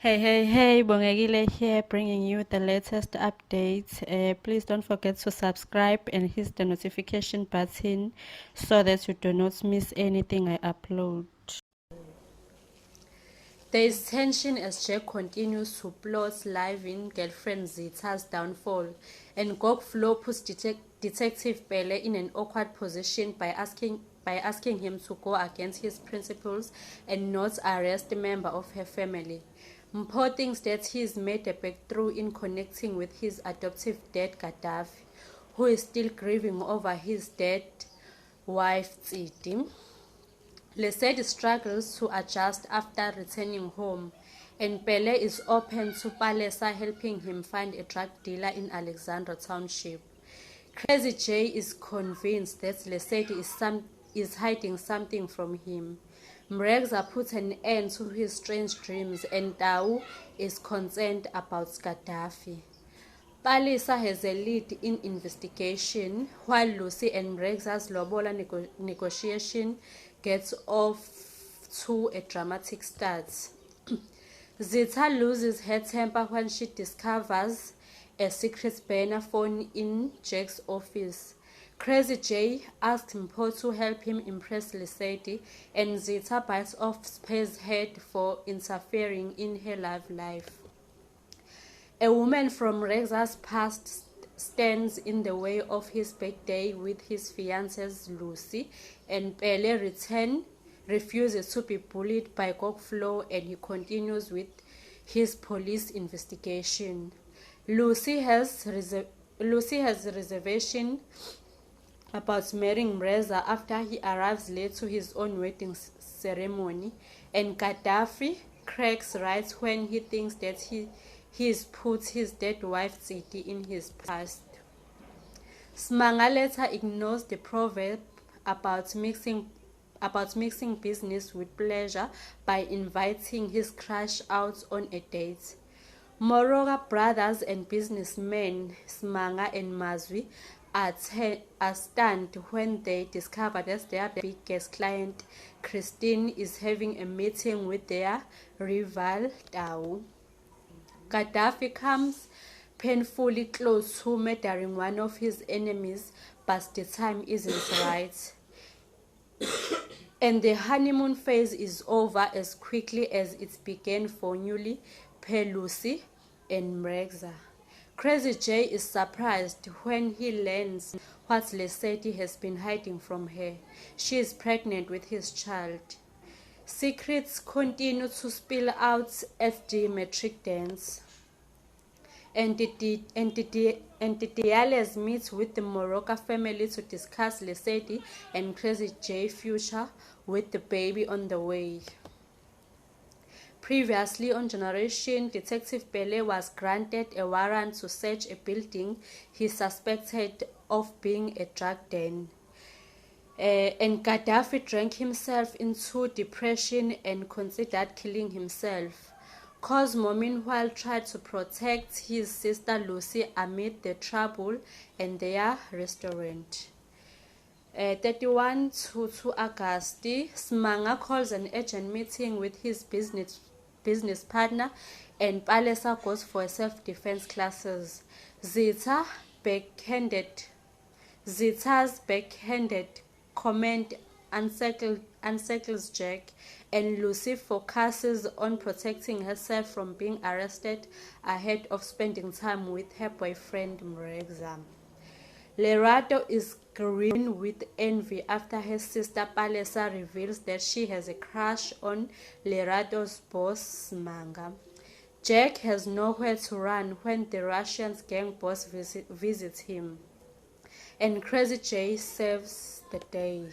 Hey, Bongegile here, bringing you the latest updates. Please don't forget to subscribe and hit the notification button so that you do not miss anything I upload. There is tension as Jack continues to plot live-in girlfriend Zita's downfall, and Gok Flo puts Detective Pele in an awkward position by asking him to go against his principles and not arrest a member of her family. Mpho thinks that he's made a breakthrough in connecting with his adoptive dad Gaddafi, who is still grieving over his dead wife Tsiti. Lesedi struggles to adjust after returning home, and Pele is open to Palesa helping him find a drug dealer in Alexandra Township. Crazy J is convinced that Lesedi is hiding something from him. Mrekza puts an end to his strange dreams, and Tau is concerned about Gaddafi. Palisa has a lead in investigation, while Lucy and Mrekza's lobola negotiation gets off to a dramatic start. Zita loses her temper when she discovers a secret burner phone in Jack's office. Crazy J asks Mpho to help him impress Lesedi, and Zita bites off Space's head for interfering in her love life. A woman from Mrekza's past stands in the way of his birthday with his fiancée Lucy, and Pele refuses to be bullied by Gok Flo, and he continues with his police investigation. Lucy has reservation about marrying Mrekza after he arrives late to his own wedding ceremony, and Gaddafi cracks right when he thinks that he's put his dead wife Tsiti in his past. Smanga later ignores the proverb about mixing business with pleasure by inviting his crush out on a date. Moroga brothers and businessmen Smanga and Mazwi are stunned when they discover that their biggest client, Christine, is having a meeting with their rival Tau. Gaddafi comes painfully close to murdering one of his enemies, but the time isn't right. And the honeymoon phase is over as quickly as it began for newly pair Lucy and Mrekza. Crazy J is surprised when he learns what Lesedi has been hiding from her. She is pregnant with his child. Secrets continue to spill out at the metric dance. And the Diales meets with the Moroka family to discuss Lesedi and Crazy J future with the baby on the way. Previously on Generation, Detective Pele was granted a warrant to search a building he suspected of being a drug den. And Gaddafi drank himself into depression and considered killing himself. Cosmo, meanwhile, tried to protect his sister Lucy amid the trouble in their restaurant. 31 to 2 August, Smanga calls an urgent meeting with his business partner, and Palesa goes for self-defense classes. Zita's backhanded comment unsettles Jack, and Lucy focuses on protecting herself from being arrested ahead of spending time with her boyfriend Mrekza. Lerado is green with envy after her sister Palesa reveals that she has a crush on Lerado's boss Smanga. Jack has nowhere to run when the Russian gang boss visits him, and Crazy J saves the day.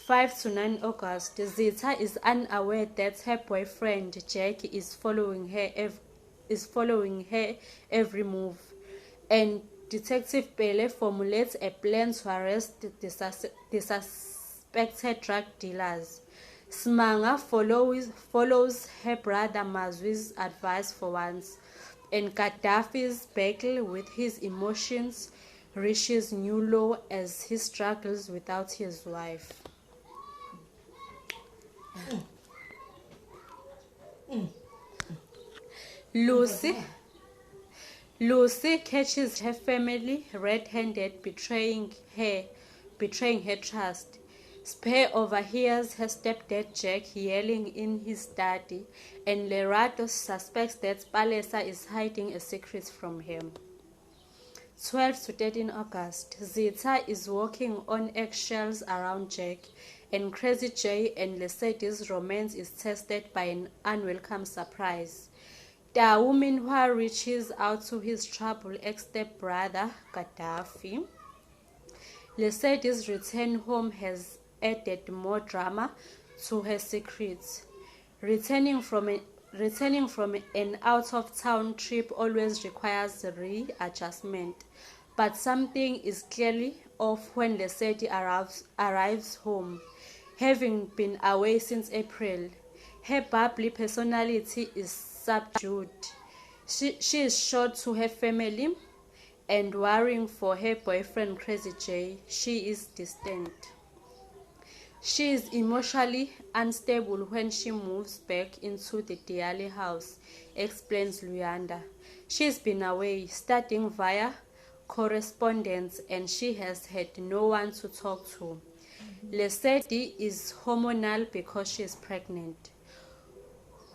5 to 9 August, Zita is unaware that her boyfriend Jack is following her every move, and Detective Pele formulates a plan to arrest the suspected drug dealers. Smanga follows her brother Mazwi's advice for once, and Gaddafi's battle with his emotions reaches new low as he struggles without his wife. Lucy Lucy catches her family red-handed betraying her trust. Spare overhears her stepdad Jack yelling in his study, and Lerato suspects that Palesa is hiding a secret from him. 12 to 13 August, Zita is walking on eggshells around Jack, and Crazy J and Lesedi's romance is tested by an unwelcome surprise. Tau meanwhile reaches out to his troubled ex-stepbrother, Gaddafi. Lesedi's return home has added more drama to her secrets. Returning from an out-of-town trip always requires readjustment, but something is clearly off when Lesedi arrives home. Having been away since April, her bubbly personality is subdued. She is short to her family, and worrying for her boyfriend Crazy J, she is distant. She is emotionally unstable when she moves back into the Diali house, explains Luyanda. She's been away, studying via correspondence, and she has had no one to talk to. Lesedi is hormonal because she is pregnant.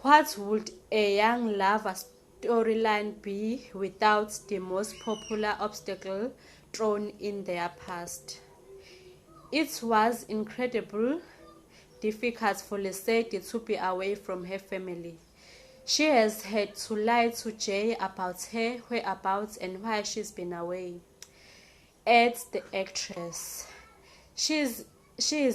What would a young lover storyline be without the most popular obstacle thrown in their past? It was incredibly difficult for Lesedi to be away from her family. She has had to lie to Jay about her whereabouts and why she's been away. Adds the actress. She is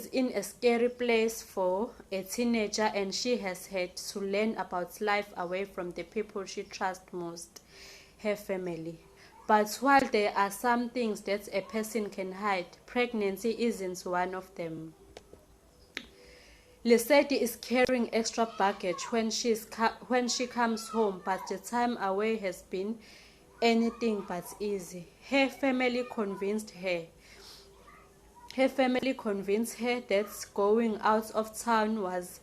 in a scary place for a teenager, and she has had to learn about life away from the people she trusts most, her family. But while there are some things that a person can hide, pregnancy isn't one of them. Lesedi is carrying extra baggage when she comes home, but the time away has been anything but easy. Her family convinced her that going out of town was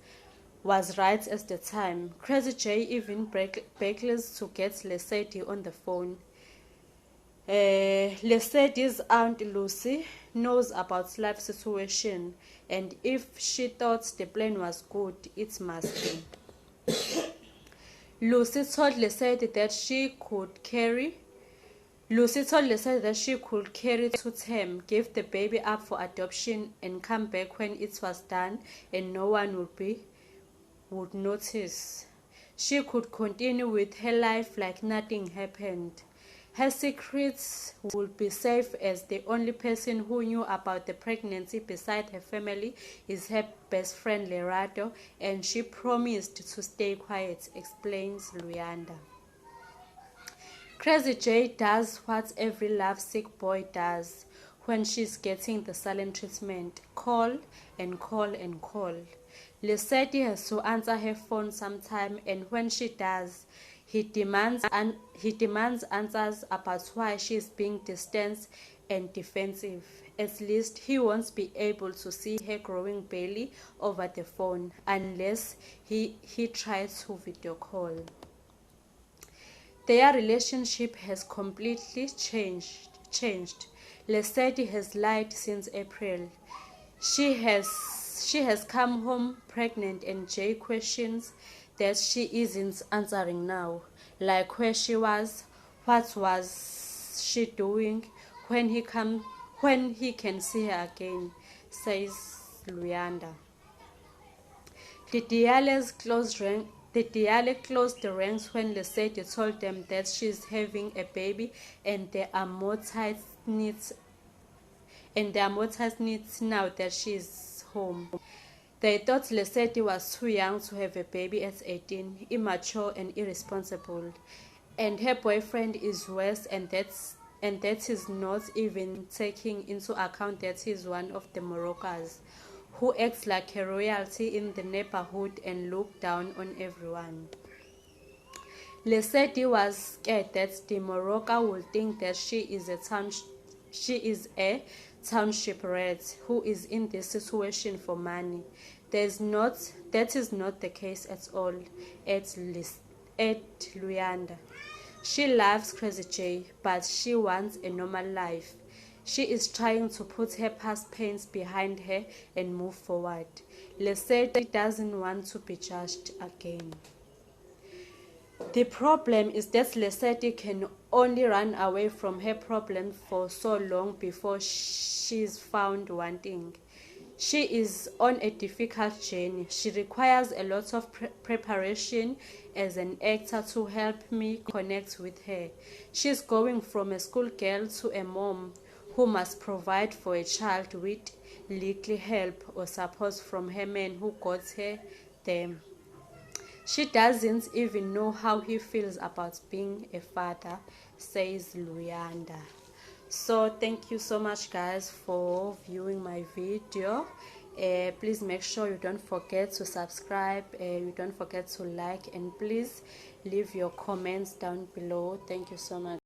right at the time. Crazy J even begged to get Lesedi on the phone. Lesedi's Aunt Lucy knows about life situation, and if she thought the plan was good, it must be. Lucy told Lesedi that she could carry to term, give the baby up for adoption, and come back when it was done, and no one would notice. She could continue with her life like nothing happened. Her secrets would be safe, as the only person who knew about the pregnancy beside her family is her best friend Lerato, and she promised to stay quiet, explains Luyanda. Crazy J does what every lovesick boy does when she's getting the silent treatment: call and call and call. Lesedi has to answer her phone sometime, and when she does, he demands answers about why she is being distant and defensive. At least he won't be able to see her growing belly over the phone unless he tries to video call. Their relationship has completely changed. Lesedi has lied since April. She has come home pregnant, and Jay questions that she isn't answering now, like where she was, what was she doing, when he can see her again, says Luyanda. The Diales closed the ranks when Lesedi told them that she's having a baby, and there are more tight knits now that she's home. They thought Lesedi was too young to have a baby at 18, immature and irresponsible, and her boyfriend is worse, and that is not even taking into account that he's one of the Moroccans who acts like a royalty in the neighborhood and look down on everyone. Lesedi was scared that the Morocco would think that she is a township rat who is in this situation for money. That is not the case at all, adds at Luyanda. She loves Crazy J, but she wants a normal life. She is trying to put her past pains behind her and move forward. Lesedi doesn't want to be judged again. The problem is that Lesedi can only run away from her problem for so long before she's found wanting. She is on a difficult journey. She requires a lot of preparation as an actor to help me connect with her. She's going from a schoolgirl to a mom who must provide for a child with little help or support from her man who got her there. She doesn't even know how he feels about being a father, says Luyanda. So thank you so much guys for viewing my video. Please make sure you don't forget to subscribe, you don't forget to like, and please leave your comments down below. Thank you so much.